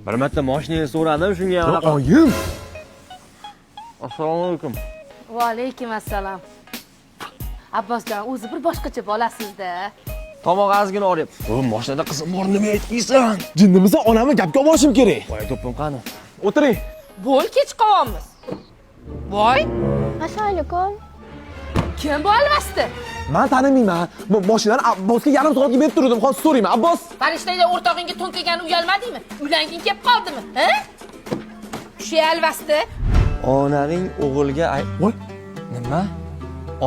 Bir marta mashinani so'radim, shunga anaqa. Oyim. Assalomu alaykum. Va alaykum assalom. Abbosjon, o'zi bir boshqacha bolasizda. Tomoq ozgina olib. Mashinada qizim bor, nima aytmaysan? Jinnimizni onamni gapga olishim kerak. Voy, to'pim qani. O'tiring. Bo'l kech qolamiz. Voy, Assalomu alaykum. kim bu alvasti? Men tanimayman. Bu mashinani Abbosga yarim soatga berib turdim. Hozir so'rayman. Abbos. Farishtada o'rtog'ingga to'nkagani uyalmadingmi? Uylanging kelib qoldimi? Ha? Shu alvasti. Onaning o'g'ilga Voy. nima?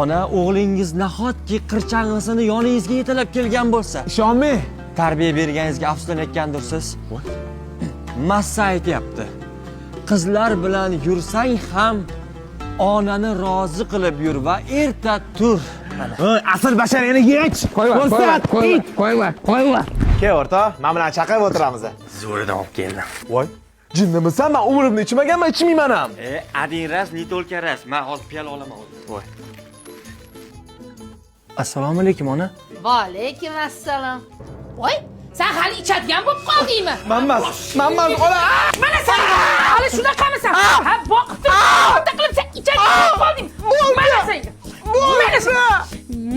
Ona o'g'lingiz nahotki qirchang'isini yoningizga yetalab kelgan bo'lsa, Ishonmay. tarbiya berganingizga afsuslanayotgandirsiz. Massa aytyapti. Qizlar bilan yursang ham onani rozi qilib yur va erta tur. Voy, asl basharani yech. Qo'yma. Kel o'rtoq, men bilan chaqirib o'tiramiz. Zo'ridan olib keldim. Voy. Jinnimisan, men umrimda ichmaganman, ichmayman ham. Ading ras, ni to'lka ras. Men hozir piyola olaman. Voy. Assalomu alaykum ona. Va alaykum assalom. Voy, sen hali ichadigan bo'lib qoldingmi? Manmas, ola. Mana sen hali shunaqamisan? Ha, boqib turib, o'ta qilib sen ichadigan bo'lib qolding. Mana senga.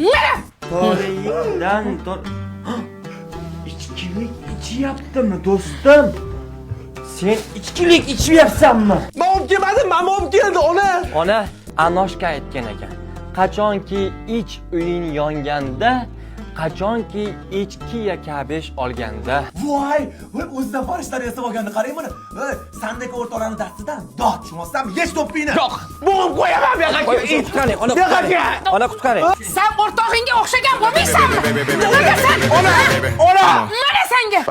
Mana. To'ringdan ichkilik ichyaptimi do'stim? Sen ichkilik ichyapsanmi? Men olib kelmadim, men olib keldi, ona. Ona Anoshka aytgan ekan. Qachonki ich uying yonganda, qachonki ichkiya kabesh olganda. Voy, o'zidan farishtalar yasab olganini qarang mana. Sandek o'rtoqlarning dastidan dod tushmasam, hech to'pingni. Yo'q, bo'g'ib qo'yaman bu yoqqa. Qutqaring, ona qutqaring. Ona qutqaring. Sen o'rtog'ingga o'xshagan bo'lmaysanmi? Nima sen? Ona. Mana senga.